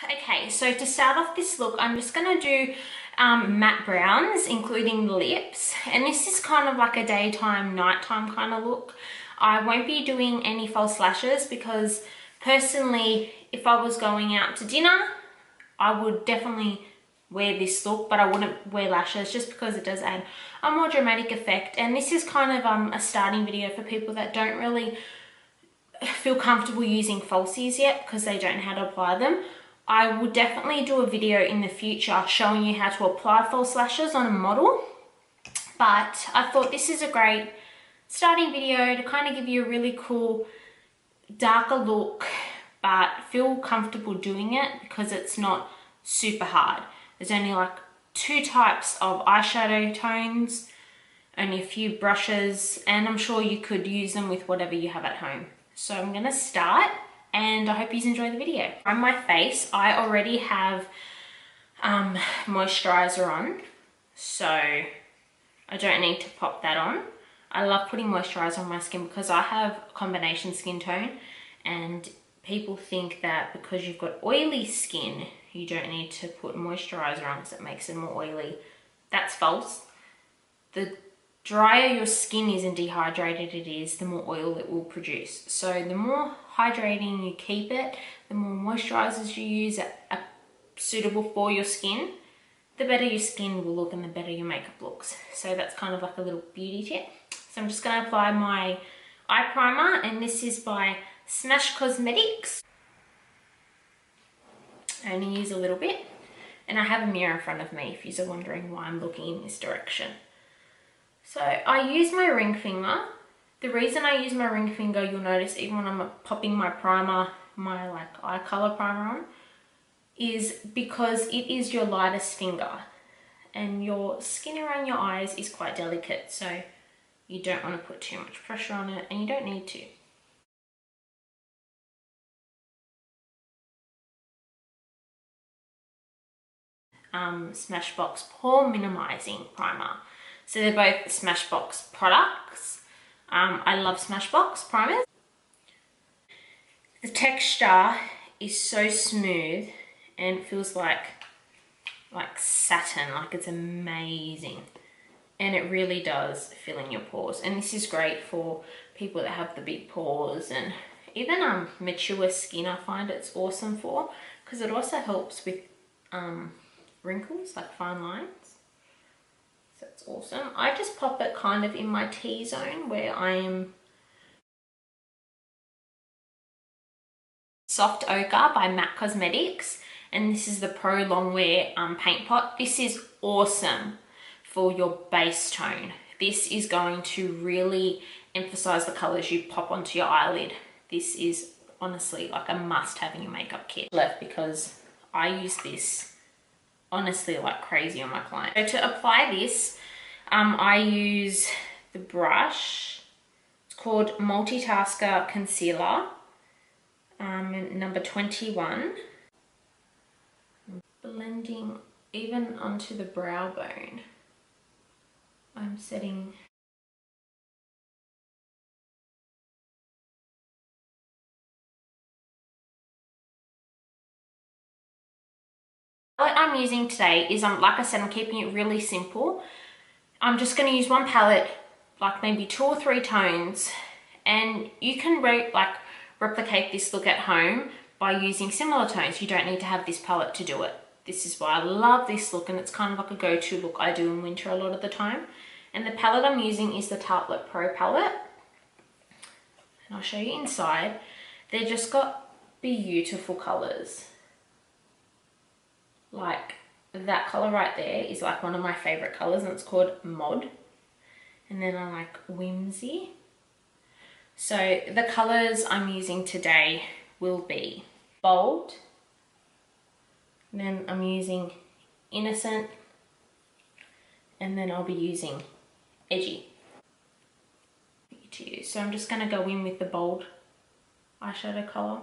Okay, so to start off this look, I'm just going to do matte browns, including the lips. And this is kind of like a daytime, nighttime kind of look. I won't be doing any false lashes because personally, if I was going out to dinner, I would definitely wear this look, but I wouldn't wear lashes just because it does add a more dramatic effect. And this is kind of a starting video for people that don't really feel comfortable using falsies yet because they don't know how to apply them. I will definitely do a video in the future showing you how to apply false lashes on a model, but I thought this is a great starting video to kind of give you a really cool darker look but feel comfortable doing it because it's not super hard. There's only like 2 types of eyeshadow tones, only a few brushes, and I'm sure you could use them with whatever you have at home. So I'm gonna start and I hope you enjoy the video. On my face, I already have moisturizer on, so I don't need to pop that on. I love putting moisturizer on my skin because I have combination skin tone, and people think that because you've got oily skin, you don't need to put moisturizer on because it makes it more oily. That's false. The drier your skin is and dehydrated it is, the more oil it will produce. So the more hydrating you keep it, the more moisturizers you use that are suitable for your skin, the better your skin will look and the better your makeup looks. So that's kind of like a little beauty tip. So I'm just going to apply my eye primer, and this is by Smashbox Cosmetics. I only use a little bit, and I have a mirror in front of me if you're wondering why I'm looking in this direction. So I use my ring finger. The reason I use my ring finger, you'll notice even when I'm popping my primer, my like eye color primer on, is because it is your lightest finger and your skin around your eyes is quite delicate, so you don't want to put too much pressure on it, and you don't need to. Smashbox Pore Minimizing Primer. So they're both Smashbox products. I love Smashbox primers. The texture is so smooth and it feels like satin, like it's amazing. And it really does fill in your pores. And this is great for people that have the big pores, and even mature skin I find it's awesome for, because it also helps with wrinkles, like fine lines. So it's awesome. I just pop it kind of in my T-zone where I am. Soft Ochre by MAC Cosmetics, and this is the Pro Longwear paint pot. This is awesome for your base tone. This is going to really emphasize the colors you pop onto your eyelid. This is honestly like a must have in your makeup kit. Left because I use this honestly like crazy on my client. So to apply this, I use the brush. It's called Multitasker Concealer, number 21. Blending even onto the brow bone. I'm setting. What I'm using today is, like I said, I'm keeping it really simple. I'm just going to use one palette, like maybe 2 or 3 tones, and you can replicate this look at home by using similar tones. You don't need to have this palette to do it. This is why I love this look, and it's kind of like a go-to look I do in winter a lot of the time. And the palette I'm using is the Tartelette Pro palette. And I'll show you inside. They've just got beautiful colors. Like that color right there is like one of my favorite colors, and it's called Mod. And then I like Whimsy. So the colors I'm using today will be Bold. And then I'm using Innocent. And then I'll be using Edgy to use. So I'm just going to go in with the Bold eyeshadow color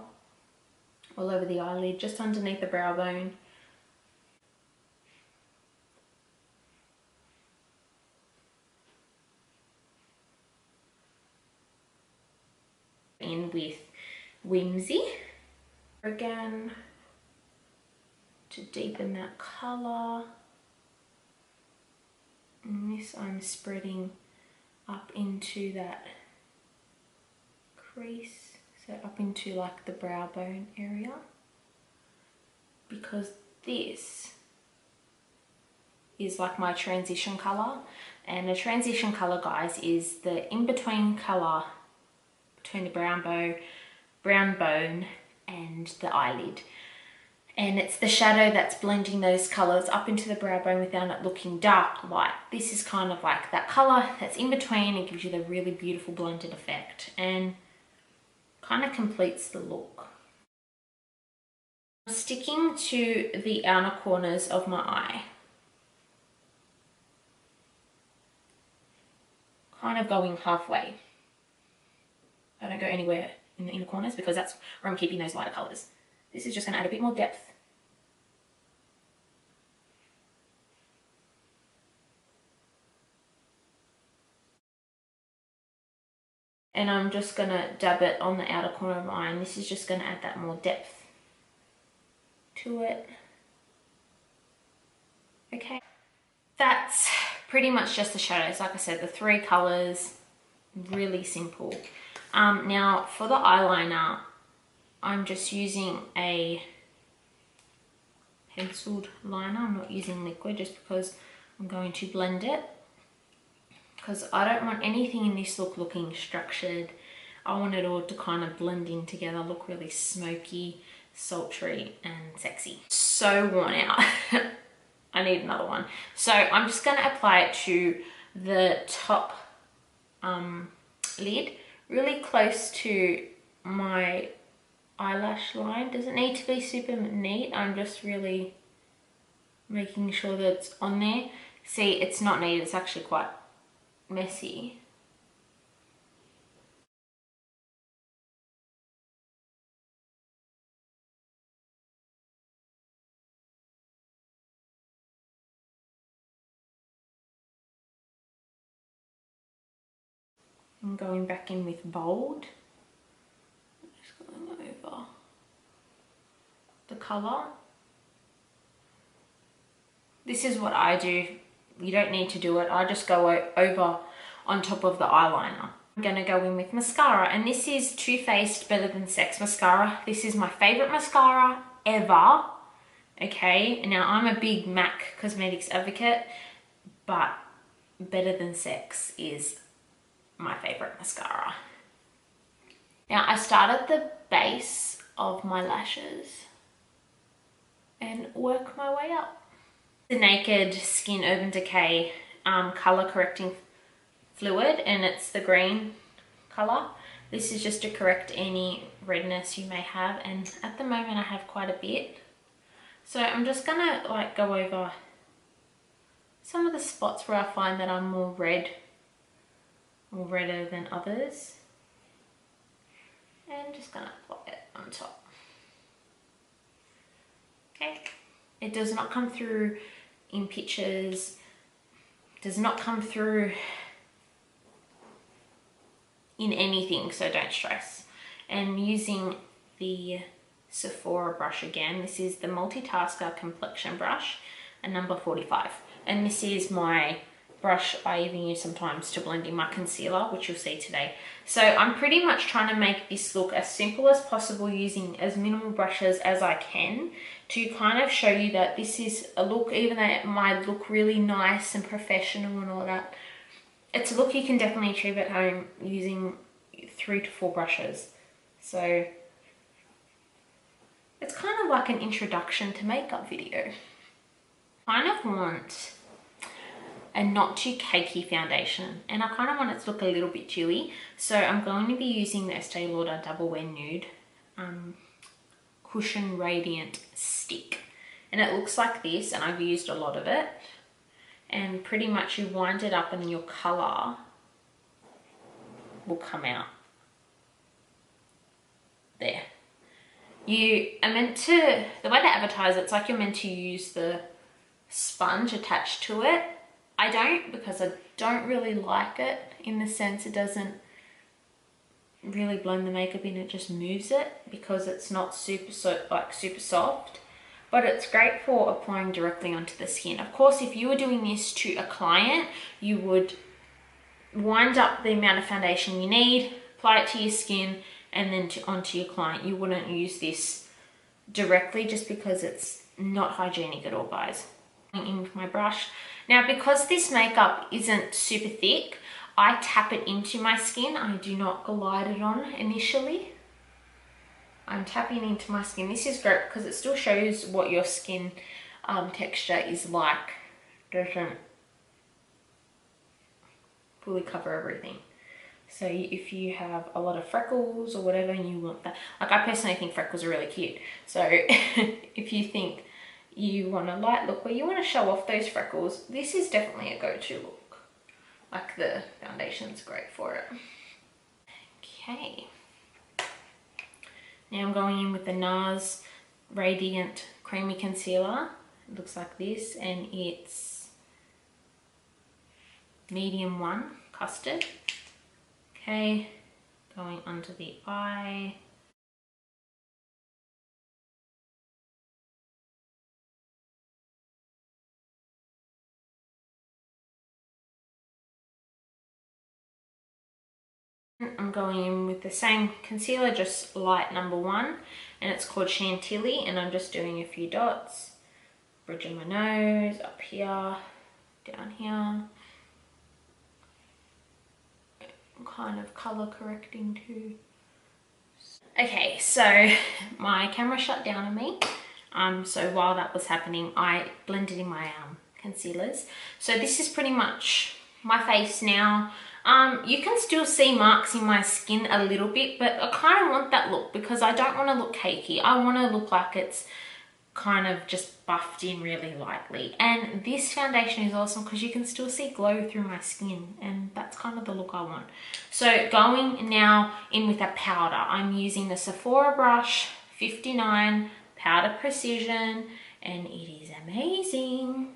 all over the eyelid, just underneath the brow bone. In with Whimsy. Again, to deepen that colour. And this I'm spreading up into that crease, so up into like the brow bone area, because this is like my transition colour. And a transition colour, guys, is the in-between colour between the brown bone and the eyelid. And it's the shadow that's blending those colours up into the brow bone without it looking dark light. This is kind of like that colour that's in between and gives you the really beautiful blended effect and kind of completes the look. Sticking to the outer corners of my eye. Kind of going halfway. I don't go anywhere in the inner corners because that's where I'm keeping those lighter colours. This is just going to add a bit more depth. And I'm just going to dab it on the outer corner of my eye, and this is just going to add that more depth to it. Okay, that's pretty much just the shadows. Like I said, the 3 colours, really simple. Now for the eyeliner, I'm just using a penciled liner. I'm not using liquid just because I'm going to blend it, because I don't want anything in this look looking structured. I want it all to kind of blend in together, look really smoky, sultry and sexy. So worn out. I need another one. So I'm just going to apply it to the top lid, really close to my eyelash line. Doesn't need to be super neat. I'm just really making sure that it's on there. See, it's not neat, it's actually quite messy. I'm going back in with bold. Just going over the colour. This is what I do. You don't need to do it. I just go over on top of the eyeliner. I'm going to go in with mascara, and this is Too Faced Better Than Sex mascara. This is my favourite mascara ever. Okay, now I'm a big MAC Cosmetics advocate, but Better Than Sex is my favourite mascara. Now I start at the base of my lashes and work my way up. The Naked Skin Urban Decay colour correcting fluid, and it's the green colour. This is just to correct any redness you may have, and at the moment I have quite a bit. So I'm just gonna like go over some of the spots where I find that I'm more redder than others, and just gonna apply it on top. Okay, it does not come through in pictures, does not come through in anything, so don't stress. And using the SOAR brush again, this is the Multitasker Complexion Brush, a number 45, and this is my brush I even use sometimes to blend in my concealer, which you'll see today. So I'm pretty much trying to make this look as simple as possible, using as minimal brushes as I can, to kind of show you that this is a look, even though it might look really nice and professional and all that, it's a look you can definitely achieve at home using 3 to 4 brushes. So it's kind of like an introduction to makeup video. I kind of want a not too cakey foundation, and I kind of want it to look a little bit dewy, so I'm going to be using the Estee Lauder Double Wear Nude Cushion Radiant Stick, and it looks like this, and I've used a lot of it, and pretty much you wind it up and your colour will come out there. You are meant to, the way they advertise it's like you're meant to use the sponge attached to it. I don't, because I don't really like it, in the sense it doesn't really blend the makeup in, it just moves it because it's not super soft. but it's great for applying directly onto the skin. Of course, if you were doing this to a client, you would wind up the amount of foundation you need, apply it to your skin, and then onto your client. You wouldn't use this directly just because it's not hygienic at all, guys. In with my brush. Now, because this makeup isn't super thick, I tap it into my skin. I do not glide it on initially. I'm tapping into my skin. This is great because it still shows what your skin texture is like. Doesn't fully cover everything. So if you have a lot of freckles or whatever and you want that, like I personally think freckles are really cute. So if you think you want a light look where you want to show off those freckles, this is definitely a go-to look. Like the foundation's great for it. Okay. Now I'm going in with the NARS Radiant Creamy Concealer. It looks like this, and it's medium 1 custard. Okay, going under the eye. I'm going in with the same concealer, just light number 1, and it's called Chantilly, and I'm just doing a few dots. Bridge of my nose, up here, down here. I'm kind of colour correcting too. Okay, so my camera shut down on me. So while that was happening, I blended in my concealers. So this is pretty much my face now. You can still see marks in my skin a little bit, but I kind of want that look because I don't want to look cakey. I want to look like it's kind of just buffed in really lightly. And this foundation is awesome because you can still see glow through my skin, and that's kind of the look I want. So going now in with a powder, I'm using the Sephora brush 59 Powder Precision, and it is amazing.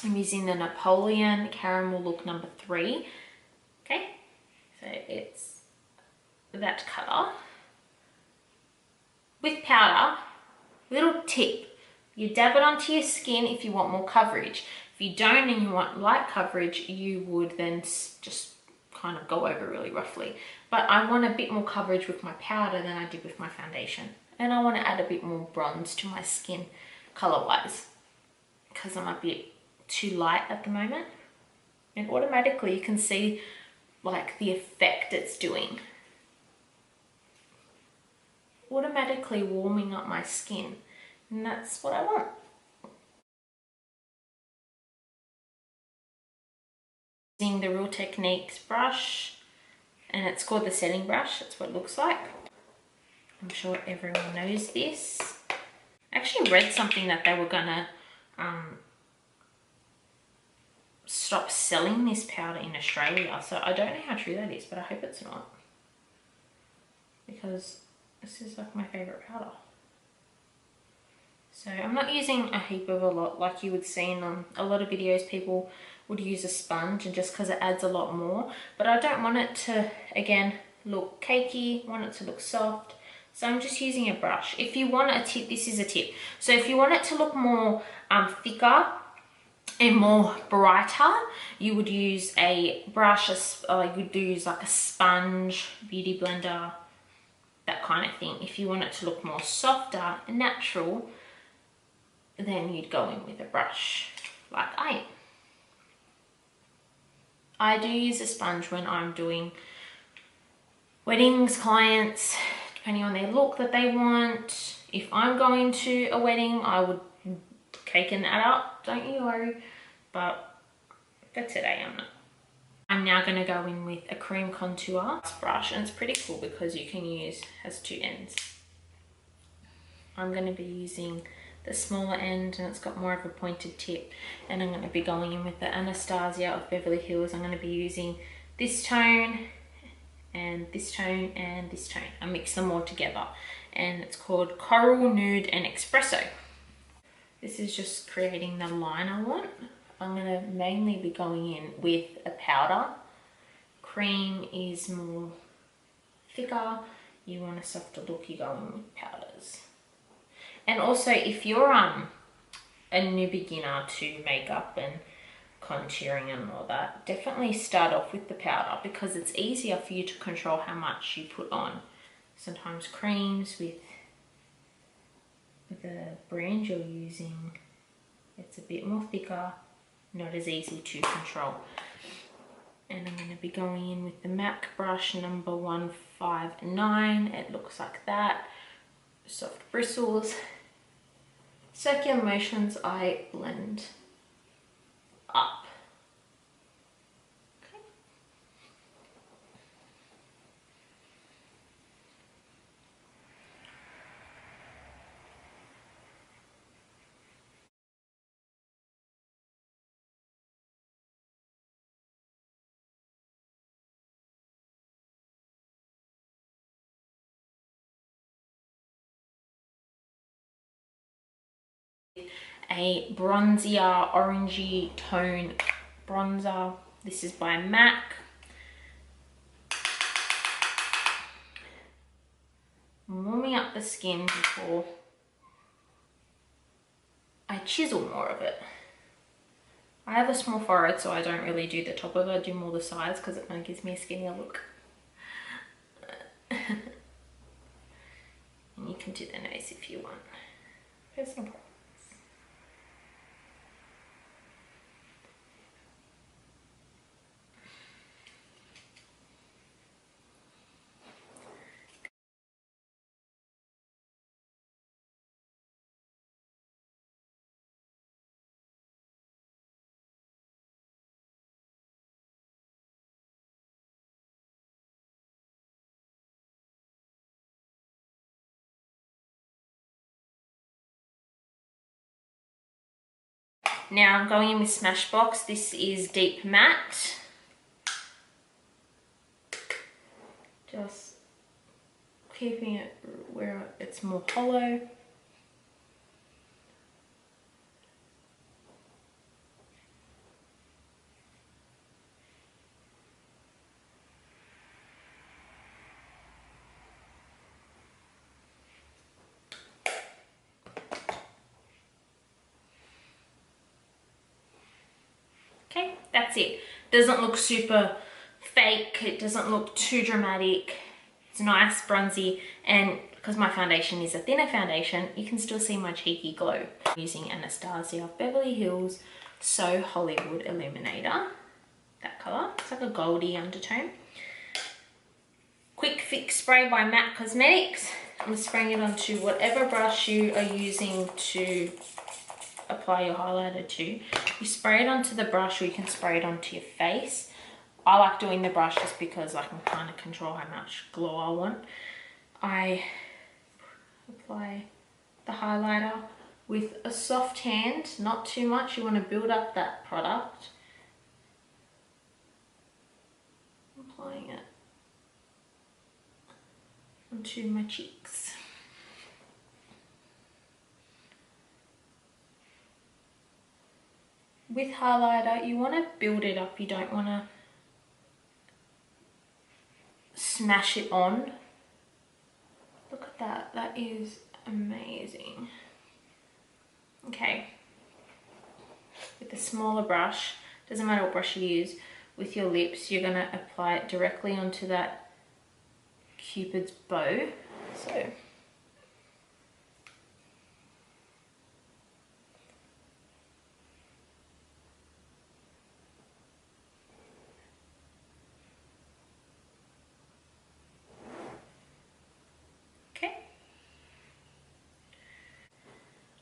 I'm using the Napoleon Caramel Look number 3. Okay, so it's that colour. With powder, little tip, you dab it onto your skin if you want more coverage. If you don't and you want light coverage, you would then just kind of go over really roughly. But I want a bit more coverage with my powder than I did with my foundation. And I want to add a bit more bronze to my skin colour-wise because I'm a bit too light at the moment. And automatically you can see like the effect it's doing. Automatically warming up my skin, and that's what I want. Using the Real Techniques brush, and it's called the setting brush. That's what it looks like. I'm sure everyone knows this. I actually read something that they were gonna stop selling this powder in Australia, so I don't know how true that is, but I hope it's not, because this is like my favorite powder. So I'm not using a heap of a lot like you would see in a lot of videos. People would use a sponge, and just because it adds a lot more, but I don't want it to again look cakey. I want it to look soft, so I'm just using a brush. If you want a tip, this is a tip. So if you want it to look more thicker and more brighter, you would use a brush. You would use like a sponge, beauty blender, that kind of thing. If you want it to look more softer and natural, then you'd go in with a brush like I am. I do use a sponge when I'm doing weddings, clients, depending on their look that they want. If I'm going to a wedding, I would caken that up, don't you worry. But for today, I'm not. I'm now going to go in with a cream contour brush, and it's pretty cool because you can use, has 2 ends. I'm going to be using the smaller end, and it's got more of a pointed tip, and I'm going to be going in with the Anastasia of Beverly Hills. I'm going to be using this tone and this tone and this tone. I mix them all together, and it's called Coral, Nude and Espresso. This is just creating the line I want. I'm going to mainly be going in with a powder. Cream is more thicker. You want a softer look, you go in with powders. And also, if you're a new beginner to makeup and contouring and all that, definitely start off with the powder because it's easier for you to control how much you put on. Sometimes creams with the brand you're using, it's a bit more thicker, not as easy to control. And I'm going to be going in with the MAC brush number 159. It looks like that. Soft bristles. Circular motions I blend up. A bronzier, orangey tone bronzer. This is by MAC. I'm warming up the skin before I chisel more of it. I have a small forehead, so I don't really do the top of it, I do more the sides because it kind of gives me a skinnier look. And you can do the nose if you want. Personal preference. Now I'm going in with Smashbox. This is Deep Matte. Just keeping it where it's more hollow. Okay, that's it. Doesn't look super fake. It doesn't look too dramatic. It's nice, bronzy, and because my foundation is a thinner foundation, you can still see my cheeky glow. I'm using Anastasia of Beverly Hills So Hollywood Illuminator. That color. It's like a goldy undertone. Quick Fix Spray by MAC Cosmetics. I'm spraying it onto whatever brush you are using to apply your highlighter to. You spray it onto the brush, or you can spray it onto your face. I like doing the brush just because I can kind of control how much glow I want. I apply the highlighter with a soft hand, not too much. You want to build up that product. Applying it onto my cheeks. With highlighter, you want to build it up. You don't want to smash it on. Look at that. That is amazing. Okay. With a smaller brush, doesn't matter what brush you use, with your lips, you're going to apply it directly onto that Cupid's bow. So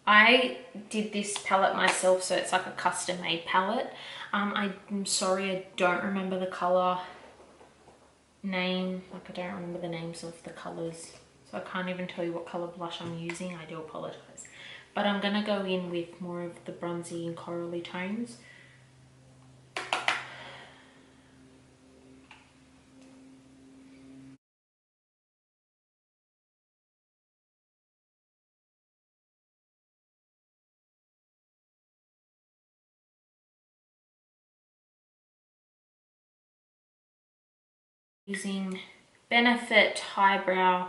I did this palette myself, so it's like a custom made palette. I'm sorry, I don't remember the color name. Like, I don't remember the names of the colors, so I can't even tell you what color blush I'm using. I do apologize. But I'm gonna go in with more of the bronzy and corally tones. Using Benefit Highbrow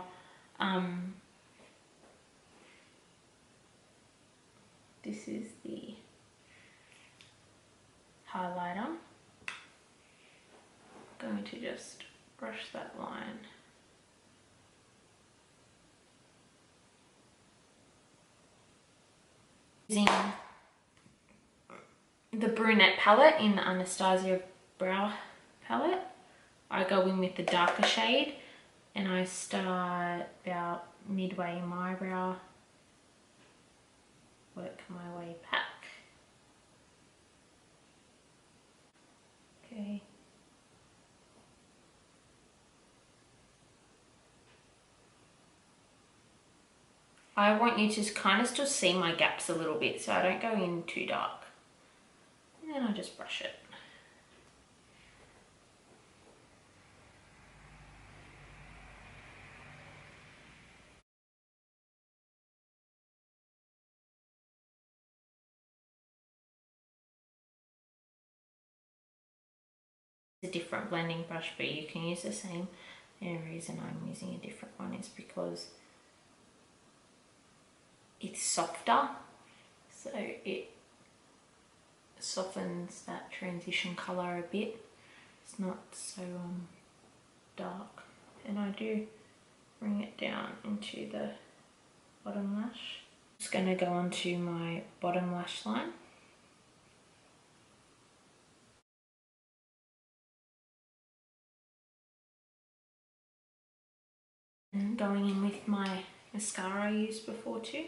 this is the highlighter. I'm going to just brush that line. Using the brunette palette in the Anastasia brow palette, I go in with the darker shade and I start about midway in my eyebrow, work my way back. Okay. I want you to kind of still see my gaps a little bit, so I don't go in too dark. And then I'll just brush it. A different blending brush, but you can use the same. The only reason I'm using a different one is because it's softer, so it softens that transition color a bit. It's not so dark, and I do bring it down into the bottom lash. Just going to go onto my bottom lash line. And going in with my mascara I used before too.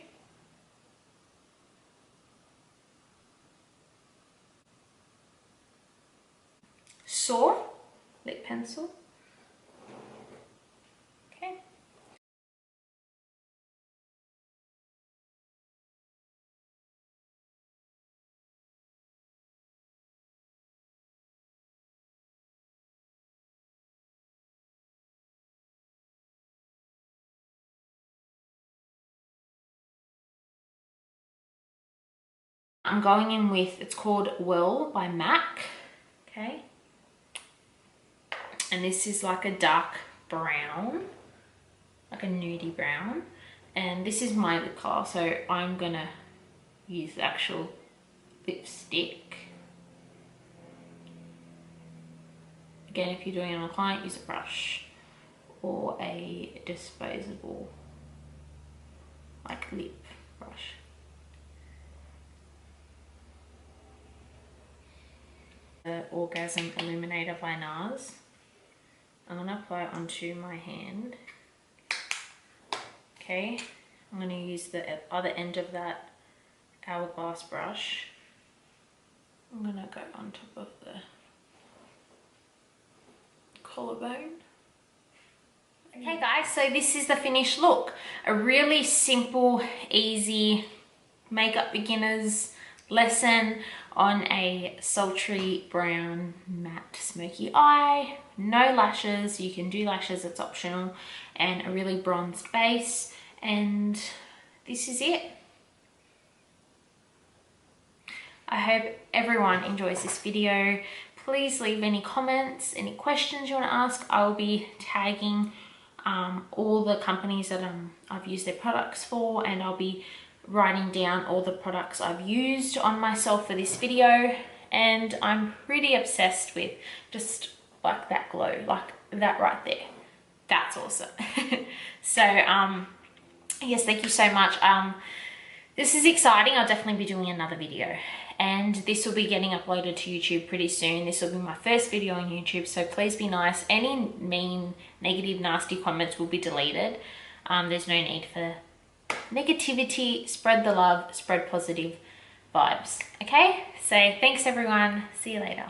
SOAR lip pencil. Okay. I'm going in with, it's called WHIRL by MAC. Okay. And this is like a dark brown, like a nudie brown, and this is my lip color, so I'm gonna use the actual lipstick. Again, if you're doing it on a client, use a brush or a disposable like lip brush. The Orgasm Illuminator by NARS. I'm going to apply it onto my hand. Okay, I'm going to use the other end of that hourglass brush. I'm going to go on top of the collarbone. Okay guys, so this is the finished look. A really simple, easy makeup beginners lesson on a sultry brown matte smoky eye. No lashes, you can do lashes, it's optional, and a really bronzed base, and this is it. I hope everyone enjoys this video. Please leave any comments, any questions you want to ask. I will be tagging all the companies that I've used their products for, and I'll be writing down all the products I've used on myself for this video. And I'm pretty obsessed with just like that glow, like that right there. That's awesome. So yes, thank you so much. This is exciting. I'll definitely be doing another video, and this will be getting uploaded to YouTube pretty soon. This will be my first video on YouTube, so please be nice. Any mean, negative, nasty comments will be deleted. There's no need for negativity. Spread the love, spread positive vibes. Okay, so thanks everyone. See you later.